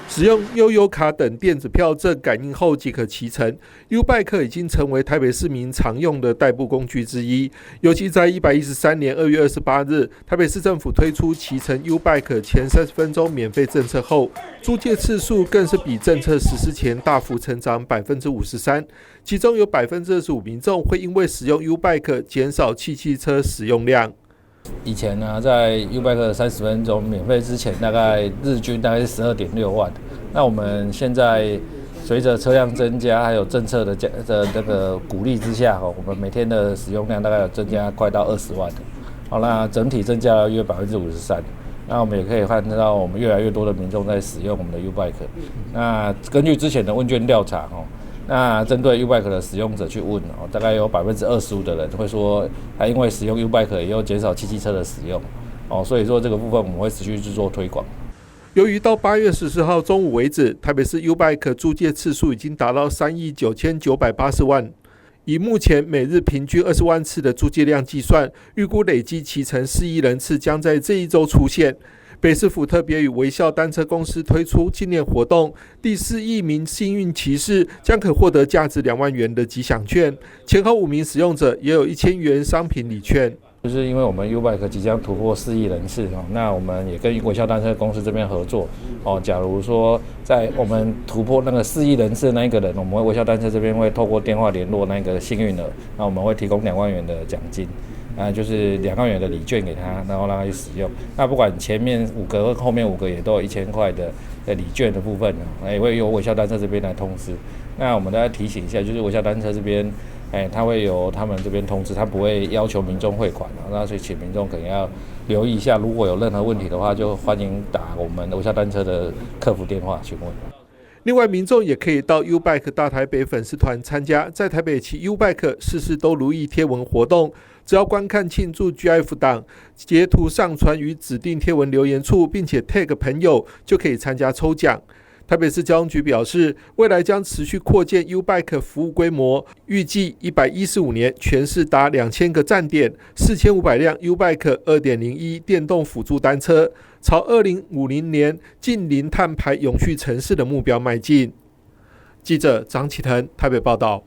使用悠游卡等电子票证感应后即可骑乘 ，U-Bike 已经成为台北市民常用的代步工具之一。尤其在113年2月28日，台北市政府推出骑乘 U-Bike 前30分钟免费政策后，租借次数更是比政策实施前大幅成长53%，其中有25%民众会因为使用 U-Bike 减少汽车使用量。以前呢，在 U-Bike 30分钟免费之前，大概日均大概是12.6万。那我们现在随着车辆增加，还有政策的那个鼓励之下，我们每天的使用量大概有增加快到20万的。好，那整体增加了约53%。那我们也可以看到，我们越来越多的民众在使用我们的 U-Bike。那根据之前的问卷调查，那针对 U-Bike 的使用者去问，大概有25%的人会说，他因为使用 U-Bike 也有减少汽车的使用，所以说这个部分我们会持续去做推广。由于到8月14号中午为止，台北市 U-Bike 租借次数已经达到3亿9980万，以目前每日平均20万次的租借量计算，预估累计骑乘4亿人次将在这一周出现。北市府特别与微笑单车公司推出纪念活动，第4亿名幸运骑士将可获得价值2万元的吉祥券，前后5名使用者也有1000元商品礼券。就是因为我们 U-Bike 即将突破4亿人次，那我们也跟微笑单车公司这边合作。假如说在我们突破那个4亿人次的那一个人，我们微笑单车这边会透过电话联络那个幸运儿，那我们会提供2万元的奖金，就是2万元的礼券给他，然后让他去使用。那不管前面5个和后面5个也都有1000块的礼券的部分，也会由微笑单车这边来通知。那我们大家提醒一下，就是微笑单车这边。他会由他们这边通知，他不会要求民众汇款，那所以请民众可能要留意一下，如果有任何问题的话，就欢迎打我们微笑单车的客服电话询问。另外，民众也可以到 U-Bike 大台北粉丝团参加，在台北骑 U-Bike 事事都如意贴文活动，只要观看庆祝 GIF 档，截图上传于指定贴文留言处，并且 tag 朋友，就可以参加抽奖。台北市交通局表示，未来将持续扩建 U-Bike 服务规模，预计115年全市达2000个站点，4500辆 U-Bike 2.01 电动辅助单车，朝2050年近零碳排永续城市的目标迈进。记者张启腾台北报道。